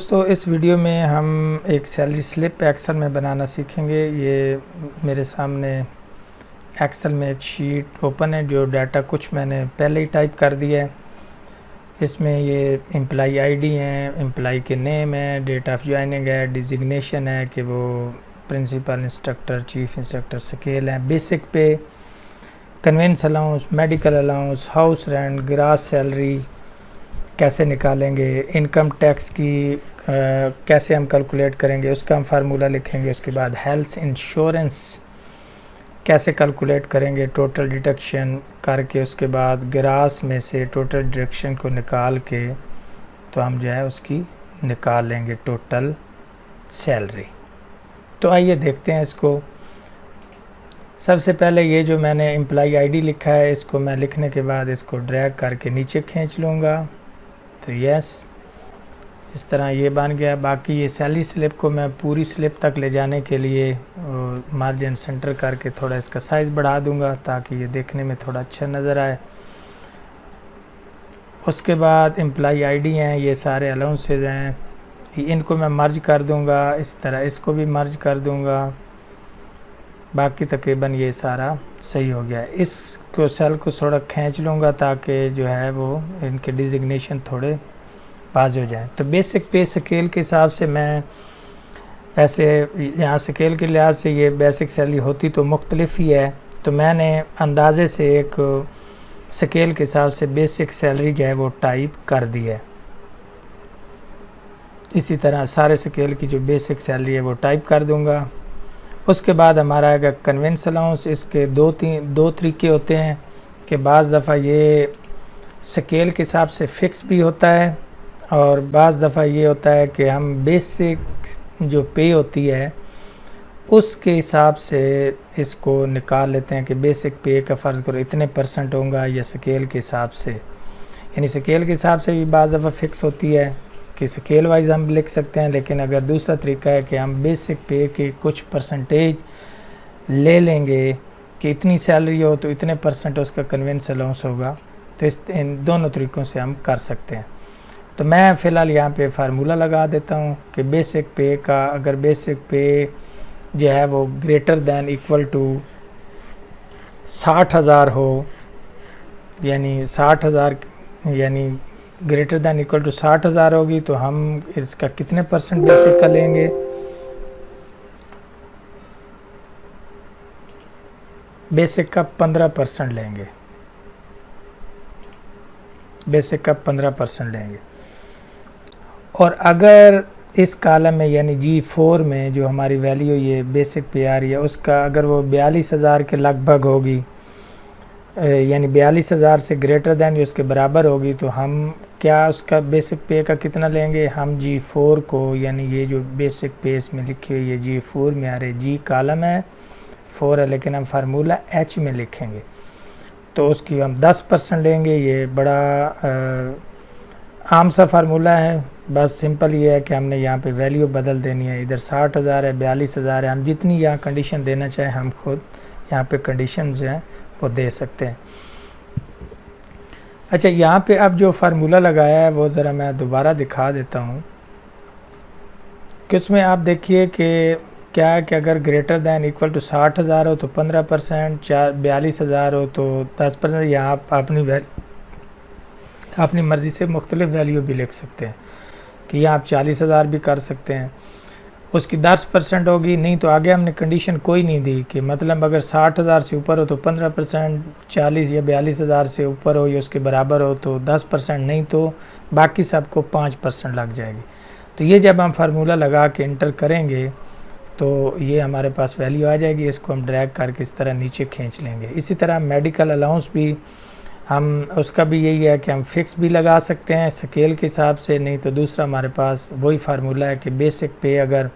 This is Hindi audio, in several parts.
दोस्तों, इस वीडियो में हम एक सैलरी स्लिप एक्सेल में बनाना सीखेंगे। ये मेरे सामने एक्सेल में एक शीट ओपन है जो डाटा कुछ मैंने पहले ही टाइप कर दिया है। इसमें ये एम्प्लॉई आईडी है, एम्प्लॉई के नेम है, डेट ऑफ ज्वाइनिंग है, डिजिग्नेशन है कि वो principal, instructor, chief instructor, scale है, basic pay, conveyance allowance, medical allowance, house rent, gross salary कैसे निकालेंगे, इनकम टैक्स की कैसे हम कैलकुलेट करेंगे उसका हम फार्मूला लिखेंगे। उसके बाद हेल्थ इंश्योरेंस कैसे कैलकुलेट करेंगे, टोटल डिडक्शन करके उसके बाद ग्रास में से टोटल डिडक्शन को निकाल के तो हम जो है उसकी निकाल लेंगे टोटल सैलरी। तो आइए देखते हैं इसको। सबसे पहले ये जो मैंने एम्प्लॉई आईडी लिखा है इसको मैं लिखने के बाद इसको ड्रैग करके नीचे खींच लूँगा। तो यस, इस तरह ये बन गया। बाकी ये सैलरी स्लिप को मैं पूरी स्लिप तक ले जाने के लिए मार्जिन सेंटर करके थोड़ा इसका साइज़ बढ़ा दूंगा ताकि ये देखने में थोड़ा अच्छा नज़र आए। उसके बाद एम्प्लॉई आईडी हैं, ये सारे अलाउंसेज हैं, इनको मैं मर्ज कर दूंगा। इस तरह इसको भी मर्ज कर दूंगा। बाकी तकरीबन ये सारा सही हो गया है। इसको सेल को थोड़ा खींच लूँगा ताकि जो है वो इनके डिजिग्नेशन थोड़े बाज हो जाए। तो बेसिक पे स्केल के हिसाब से मैं वैसे यहाँ स्केल के लिहाज से ये बेसिक सैलरी होती तो मुख्तलिफ ही है, तो मैंने अंदाजे से एक स्केल के हिसाब से बेसिक सैलरी जो है वो टाइप कर दी है। इसी तरह सारे स्केल की जो बेसिक सैलरी है वो टाइप कर दूँगा। उसके बाद हमारा आएगा कन्वेंस अलाउंस। इसके दो तरीके होते हैं कि बाज़ दफ़ा ये स्केल के हिसाब से फ़िक्स भी होता है और बाज़ दफ़ा ये होता है कि हम बेसिक जो पे होती है उसके हिसाब से इसको निकाल लेते हैं कि बेसिक पे का फ़र्ज़ करो इतने % होगा या स्केल के हिसाब से। यानी स्केल के हिसाब से भी बाज़ दफ़ा फ़िक्स होती है कि स्केल वाइज हम लिख सकते हैं, लेकिन अगर दूसरा तरीका है कि हम बेसिक पे के कुछ % ले लेंगे कि इतनी सैलरी हो तो इतने % उसका कन्वेंस अलाउंस होगा। तो इन दोनों तरीक़ों से हम कर सकते हैं। तो मैं फ़िलहाल यहाँ पे फार्मूला लगा देता हूँ कि बेसिक पे का अगर बेसिक पे जो है वो ग्रेटर दैन इक्वल टू 60,000 हो, यानी 60,000 यानी ग्रेटर दैन इक्वल टू 60,000 होगी तो हम इसका कितने % बेसिक का लेंगे, बेसिक का 15% लेंगे, बेसिक का 15% लेंगे। और अगर इस कॉलम में यानी G4 में जो हमारी वैल्यू ये बेसिक पे आ रही है उसका अगर वो 42,000 के लगभग होगी, यानी 42,000 से ग्रेटर दैन उसके बराबर होगी, तो हम क्या उसका बेसिक पे का कितना लेंगे, हम G4 को यानी ये जो बेसिक पे इसमें लिखी हुई है G4 में आ रही है, G कॉलम है 4 है लेकिन हम फार्मूला H में लिखेंगे तो उसकी हम 10% लेंगे। ये बड़ा आम सा फार्मूला है, बस सिंपल ये है कि हमने यहाँ पे वैल्यू बदल देनी है। इधर 60,000 है, 42,000 है, हम जितनी यहाँ कंडीशन देना चाहें हम खुद यहाँ पे कंडीशन जो हैं वो दे सकते हैं। अच्छा, यहाँ पे अब जो फार्मूला लगाया है वो ज़रा मैं दोबारा दिखा देता हूँ कि उसमें आप देखिए कि क्या है कि अगर ग्रेटर दैन इक्वल टू 60,000 हो तो 15%, 42,000 हो तो 10%, या आप अपनी मर्ज़ी से मुख्तलिफ वैल्यू भी लिख सकते हैं कि यहाँ आप 40,000 भी कर सकते हैं। उसकी 10% होगी, नहीं तो आगे हमने कंडीशन कोई नहीं दी कि मतलब अगर 60,000 से ऊपर हो तो 15%, 40 या 42,000 से ऊपर हो या उसके बराबर हो तो 10%, नहीं तो बाकी सबको 5% लग जाएगी। तो ये जब हम फार्मूला लगा के इंटर करेंगे तो ये हमारे पास वैल्यू आ जाएगी। इसको हम ड्रैग करके इस तरह नीचे खींच लेंगे। इसी तरह मेडिकल अलाउंस भी हम उसका भी यही है कि हम फ़िक्स भी लगा सकते हैं स्केल के हिसाब से, नहीं तो दूसरा हमारे पास वही फार्मूला है कि बेसिक पे अगर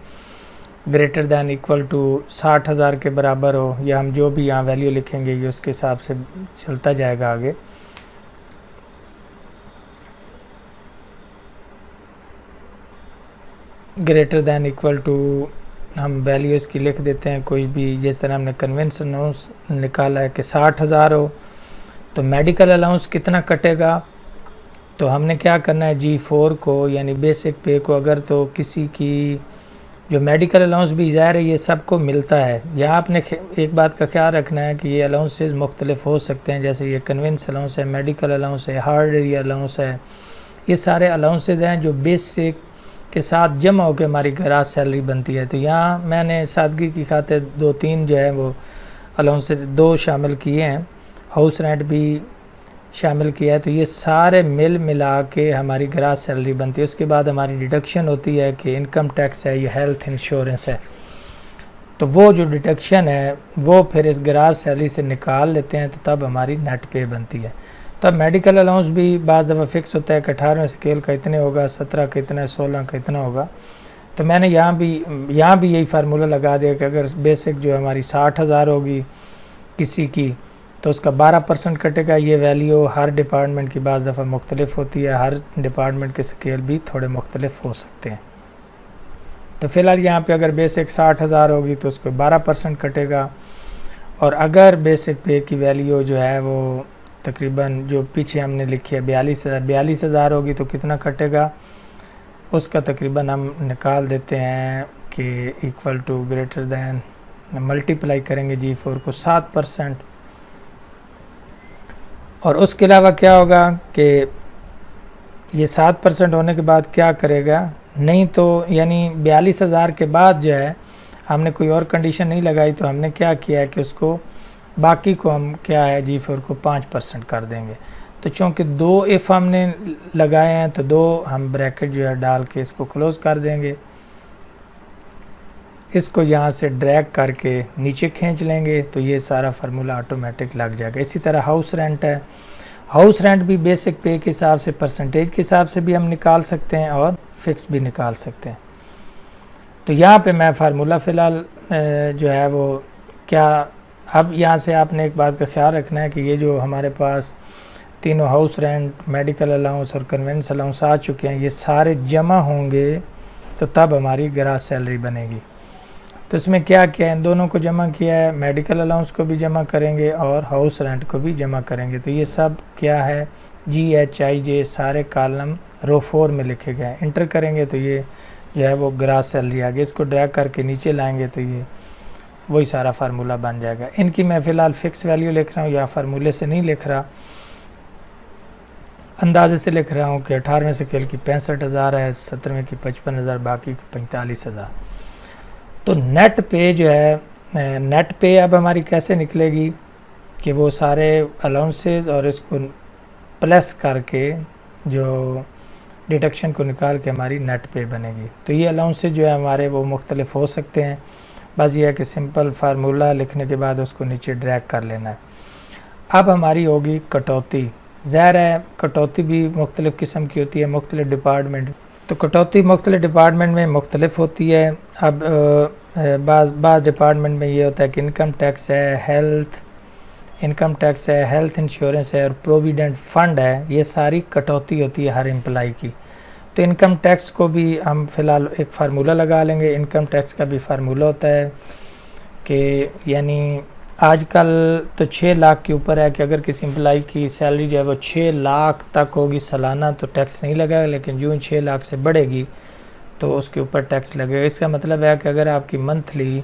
ग्रेटर दैन इक्वल टू 60,000 के बराबर हो, या हम जो भी यहाँ वैल्यू लिखेंगे ये उसके हिसाब से चलता जाएगा आगे। ग्रेटर दैन इक्वल टू हम वैल्यू इसकी लिख देते हैं कोई भी, जिस तरह हमने कन्वेंशन निकाला है कि 60,000 हो तो मेडिकल अलाउंस कितना कटेगा, तो हमने क्या करना है, G4 को यानी बेसिक पे को, अगर तो किसी की जो मेडिकल अलाउंस भी ज़ाहिर है ये सबको मिलता है, यहाँ आपने एक बात का ख्याल रखना है कि ये अलाउंसेस मुख्तलिफ हो सकते हैं, जैसे ये कन्वेंस अलाउंस है, मेडिकल अलाउंस है, हार्ड एरिया अलाउंस है, ये सारे अलाउंसेस हैं जो बेसिक के साथ जमा होकर हमारी ग्रास सैलरी बनती है। तो यहाँ मैंने सादगी की खातिर 2-3 जो है वो अलाउंसेस 2 शामिल किए हैं, हाउस रेंट भी शामिल किया है। तो ये सारे मिला के हमारी ग्रास सैलरी बनती है। उसके बाद हमारी डिडक्शन होती है कि इनकम टैक्स है, ये हेल्थ इंश्योरेंस है, तो वो जो डिडक्शन है वो फिर इस ग्रास सैलरी से निकाल लेते हैं, तो तब हमारी नेट पे बनती है। तब मेडिकल अलाउंस भी बाज़ दफ़ा फ़िक्स होता है कि 18वें स्केल का इतने होगा, 17 का इतना, 16 का इतना होगा। तो मैंने यहाँ भी यही फार्मूला लगा दिया कि अगर बेसिक जो हमारी 60,000 होगी किसी की, तो उसका 12% कटेगा। ये वैल्यू हर डिपार्टमेंट की बाज़ दफ़ा मुख्तलिफ होती है, हर डिपार्टमेंट के स्केल भी थोड़े मुख्तलिफ हो सकते हैं। तो फ़िलहाल यहाँ पे अगर बेसिक 60,000 होगी तो उसको 12% कटेगा, और अगर बेसिक पे की वैल्यू जो है वो तकरीबन जो पीछे हमने लिखी है 42,000 होगी तो कितना कटेगा, उसका तकरीबन हम निकाल देते हैं कि equal to greater than, multiply करेंगे G4 को 7%। और उसके अलावा क्या होगा कि ये 7% होने के बाद क्या करेगा, नहीं तो यानी 42,000 के बाद जो है हमने कोई और कंडीशन नहीं लगाई, तो हमने क्या किया है कि उसको बाकी को हम क्या है G4 को 5% कर देंगे। तो चूँकि 2 इफ़ हमने लगाए हैं तो 2 हम ब्रैकेट जो है डाल के इसको क्लोज़ कर देंगे, इसको यहाँ से ड्रैग करके नीचे खींच लेंगे, तो ये सारा फार्मूला ऑटोमेटिक लग जाएगा। इसी तरह हाउस रेंट है, हाउस रेंट भी बेसिक पे के हिसाब से, परसेंटेज के हिसाब से भी हम निकाल सकते हैं और फिक्स भी निकाल सकते हैं। तो यहाँ पे मैं फार्मूला फ़िलहाल जो है वो क्या, अब यहाँ से आपने एक बात का ख्याल रखना है कि ये जो हमारे पास तीनों हाउस रेंट, मेडिकल अलाउंस और कन्वेंस अलाउंस आ चुके हैं, ये सारे जमा होंगे तो तब हमारी ग्रास सैलरी बनेगी। तो इसमें क्या किया है, इन दोनों को जमा किया है, मेडिकल अलाउंस को भी जमा करेंगे और हाउस रेंट को भी जमा करेंगे। तो ये सब क्या है, GHIJ सारे कॉलम रो 4 में लिखे गए हैं। इंटर करेंगे तो ये जो है वो ग्रास सैलरी आ गई। इसको ड्रैग करके नीचे लाएंगे तो ये वही सारा फार्मूला बन जाएगा। इनकी मैं फ़िलहाल फ़िक्स वैल्यू लिख रहा हूँ, या फार्मूले से नहीं लिख रहा, अंदाजे से लिख रहा हूँ कि 18वें स्केल की 65,000 है, 17वें की 55,000, बाकी की 45,000। तो नेट पे जो है, नेट पे अब हमारी कैसे निकलेगी कि वो सारे अलाउंसेस और इसको प्लस करके जो डिडक्शन को निकाल के हमारी नेट पे बनेगी। तो ये अलाउंसेस जो है हमारे वो मुख्तलिफ हो सकते हैं, बस ये है कि सिंपल फार्मूला लिखने के बाद उसको नीचे ड्रैग कर लेना है। अब हमारी होगी कटौती। ज़ाहिर है कटौती भी मुख्तलिफ़ किस्म की होती है मुख्तलिफ़ डिपार्टमेंट, तो कटौती मुख्तलिफ़ डिपार्टमेंट में मुख्तलिफ होती है। अब बाज़ डिपार्टमेंट में ये होता है कि इनकम टैक्स है, हेल्थ इंश्योरेंस है और प्रोविडेंट फ़ंड है, ये सारी कटौती होती है हर एम्प्लाई की। तो इनकम टैक्स को भी हम फ़िलहाल एक फार्मूला लगा लेंगे। इनकम टैक्स का भी फार्मूला होता है कि यानी आजकल तो 6 लाख के ऊपर है कि अगर किसी एम्प्लाई की सैलरी जो है वो 6 लाख तक होगी सालाना तो टैक्स नहीं लगेगा, लेकिन जो 6 लाख से बढ़ेगी तो उसके ऊपर टैक्स लगेगा। इसका मतलब है कि अगर आपकी मंथली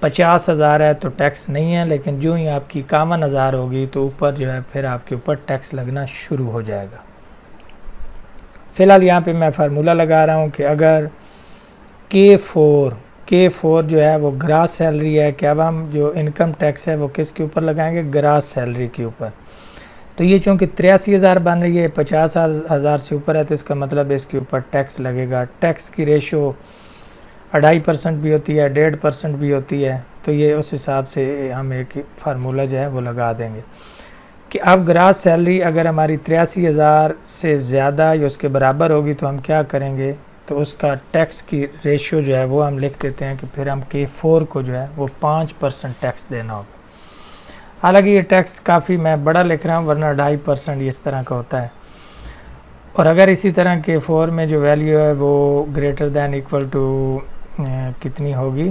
50,000 है तो टैक्स नहीं है, लेकिन जो ही आपकी 51,000 होगी तो ऊपर जो है फिर आपके ऊपर टैक्स लगना शुरू हो जाएगा। फ़िलहाल यहाँ पे मैं फार्मूला लगा रहा हूँ कि अगर K4 जो है वो ग्रास सैलरी है कि अब हम जो इनकम टैक्स है वो किसके ऊपर लगाएंगे, ग्रास सैलरी के ऊपर। तो ये चूँकि 83,000 बन रही है, 50,000 से ऊपर है, तो इसका मतलब इसके ऊपर टैक्स लगेगा। टैक्स की रेशो 2.5% भी होती है, 1.5% भी होती है। तो ये उस हिसाब से हम एक फार्मूला जो है वो लगा देंगे कि अब ग्रास सैलरी अगर हमारी 83,000 से ज़्यादा या उसके बराबर होगी तो हम क्या करेंगे, तो उसका टैक्स की रेशियो जो है वो हम लिख देते हैं कि फिर हम K4 को जो है वो 5% टैक्स देना होगा। हालांकि ये टैक्स काफ़ी मैं बड़ा लिख रहा हूँ, वरना 2.5% इस तरह का होता है। और अगर इसी तरह K4 में जो वैल्यू है वो ग्रेटर दैन इक्वल टू कितनी होगी,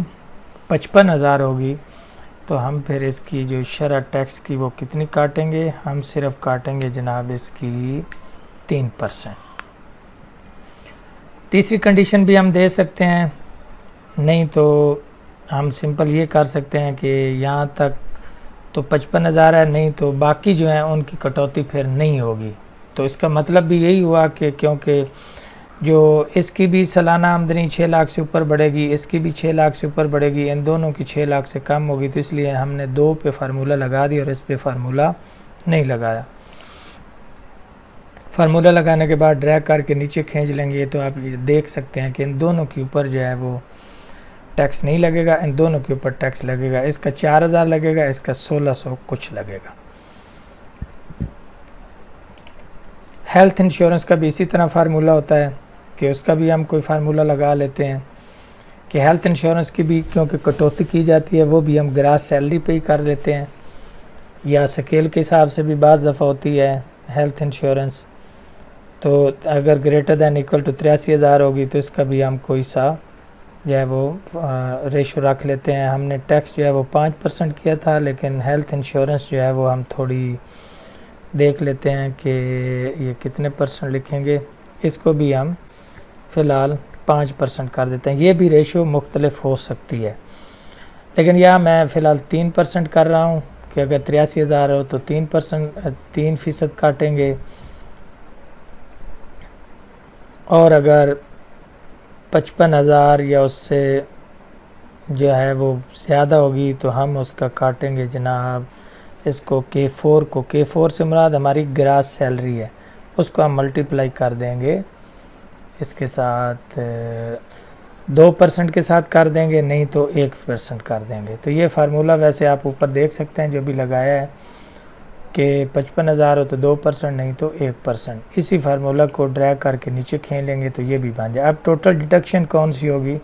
55,000 होगी, तो हम फिर इसकी जो शरह टैक्स की वो कितनी काटेंगे, हम सिर्फ काटेंगे जनाब इसकी 3%। तीसरी कंडीशन भी हम दे सकते हैं, नहीं तो हम सिंपल ये कर सकते हैं कि यहाँ तक तो 55,000 है, नहीं तो बाकी जो है उनकी कटौती फिर नहीं होगी। तो इसका मतलब भी यही हुआ कि क्योंकि जो इसकी भी सालाना आमदनी 6 लाख से ऊपर बढ़ेगी, इसकी भी 6 लाख से ऊपर बढ़ेगी, इन दोनों की 6 लाख से कम होगी, तो इसलिए हमने 2 पे फार्मूला लगा दिया और इस पे फार्मूला नहीं लगाया। फार्मूला लगाने के बाद ड्रैग करके नीचे खींच लेंगे तो आप ये देख सकते हैं कि इन दोनों के ऊपर जो है वो टैक्स नहीं लगेगा, इन दोनों के ऊपर टैक्स लगेगा। इसका 4,000 लगेगा, इसका 1,600 कुछ लगेगा। हेल्थ इंश्योरेंस का भी इसी तरह फार्मूला होता है कि उसका भी हम कोई फार्मूला लगा लेते हैं कि हेल्थ इंश्योरेंस की भी क्योंकि कटौती की जाती है वो भी हम ग्रास सैलरी पे ही कर लेते हैं, या स्केल के हिसाब से भी बाज़ दफ़ा होती है हेल्थ इंश्योरेंस। तो अगर ग्रेटर दैन इक्वल टू 83,000 होगी तो इसका भी हम कोई सा जो है वो रेशो रख लेते हैं। हमने टैक्स जो है वो 5% किया था, लेकिन हेल्थ इंश्योरेंस जो है वो हम थोड़ी देख लेते हैं कि ये कितने % लिखेंगे। इसको भी हम फ़िलहाल 5% कर देते हैं। ये भी रेशो मुख्तलिफ हो सकती है, लेकिन यहाँ मैं फ़िलहाल 3% कर रहा हूँ कि अगर 83,000 हो तो 3% काटेंगे, और अगर 55,000 या उससे जो है वो ज़्यादा होगी तो हम उसका काटेंगे जनाब इसको K4 से मुराद हमारी ग्रास सैलरी है, उसको हम मल्टीप्लाई कर देंगे इसके साथ 2% के साथ कर देंगे, नहीं तो 1% कर देंगे। तो ये फार्मूला वैसे आप ऊपर देख सकते हैं जो भी लगाया है कि 55,000 हो तो 2%, नहीं तो 1%। इसी फार्मूला को ड्रैग करके नीचे खींच लेंगे तो ये भी बन जाए। अब टोटल डिडक्शन कौन सी होगी?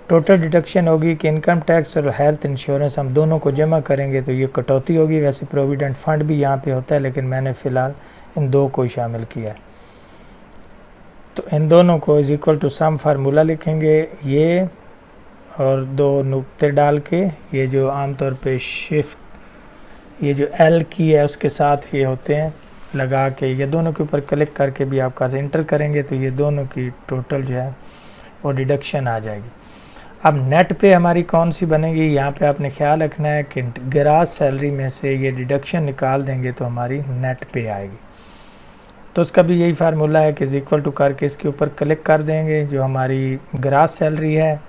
टोटल डिडक्शन होगी कि इनकम टैक्स और हेल्थ इंश्योरेंस हम दोनों को जमा करेंगे तो ये कटौती होगी। वैसे प्रोविडेंट फंड भी यहाँ पे होता है, लेकिन मैंने फ़िलहाल इन दो को ही शामिल किया है। तो इन दोनों को is equal to sum formula लिखेंगे ये, और 2 नुक्ते डाल के ये जो आमतौर पे शिफ्ट ये जो L की है उसके साथ ये होते हैं लगा के, ये दोनों के ऊपर क्लिक करके भी आप कासे इंटर करेंगे तो ये दोनों की टोटल जो है वो डिडक्शन आ जाएगी। अब नेट पे हमारी कौन सी बनेगी, यहाँ पे आपने ख्याल रखना है कि ग्रास सैलरी में से ये डिडक्शन निकाल देंगे तो हमारी नेट पे आएगी। तो उसका भी यही फार्मूला है कि इज इक्वल टू करके इसके ऊपर क्लिक कर देंगे जो हमारी ग्रास सैलरी है,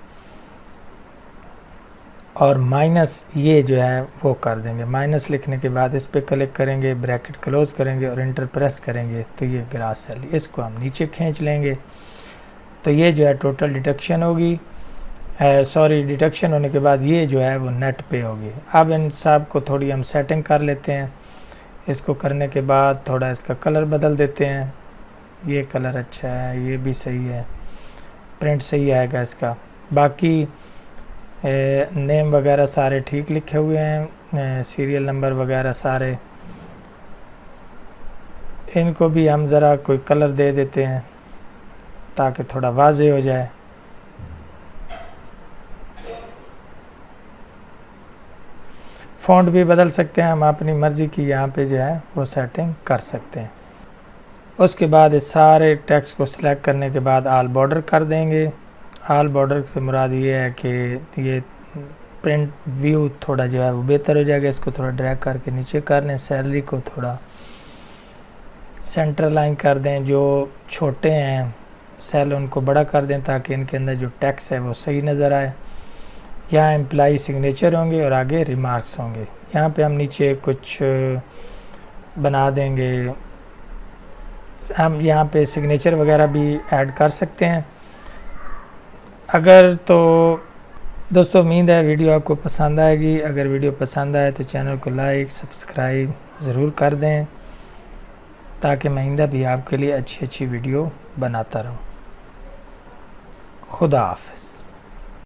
और माइनस ये जो है वो कर देंगे। माइनस लिखने के बाद इस पर क्लिक करेंगे, ब्रैकेट क्लोज करेंगे और इंटर प्रेस करेंगे तो ये ग्रास सैलरी, इसको हम नीचे खींच लेंगे तो ये जो है टोटल डिडक्शन होगी। डिडक्शन होने के बाद ये जो है वो नेट पे होगी। अब इन सब को थोड़ी हम सेटिंग कर लेते हैं। इसको करने के बाद थोड़ा इसका कलर बदल देते हैं, ये कलर अच्छा है, ये भी सही है, प्रिंट सही आएगा इसका। बाकी नेम वगैरह सारे ठीक लिखे हुए हैं, सीरियल नंबर वगैरह सारे, इनको भी हम ज़रा कोई कलर दे देते हैं ताकि थोड़ा वाज़ेह हो जाए। फ़ॉन्ट भी बदल सकते हैं हम अपनी मर्ज़ी की, यहाँ पे जो है वो सेटिंग कर सकते हैं। उसके बाद इस सारे टेक्स्ट को सिलेक्ट करने के बाद आल बॉर्डर कर देंगे। आल बॉर्डर से मुराद ये है कि ये प्रिंट व्यू थोड़ा जो है वो बेहतर हो जाएगा। इसको थोड़ा ड्रैग करके नीचे कर लें, सैलरी को थोड़ा सेंटर लाइन कर दें, जो छोटे हैं सेल उनको बड़ा कर दें ताकि इनके अंदर जो टैक्स है वो सही नज़र आए। यहाँ एम्प्लाई सिग्नेचर होंगे और आगे रिमार्क्स होंगे। यहाँ पे हम नीचे कुछ बना देंगे, हम यहाँ पे सिग्नेचर वगैरह भी ऐड कर सकते हैं अगर। तो दोस्तों उम्मीद है वीडियो आपको पसंद आएगी। अगर वीडियो पसंद आए तो चैनल को लाइक सब्सक्राइब ज़रूर कर दें ताकि मैं आइंदा भी आपके लिए अच्छी वीडियो बनाता रहूं। खुदा हाफ़िज़।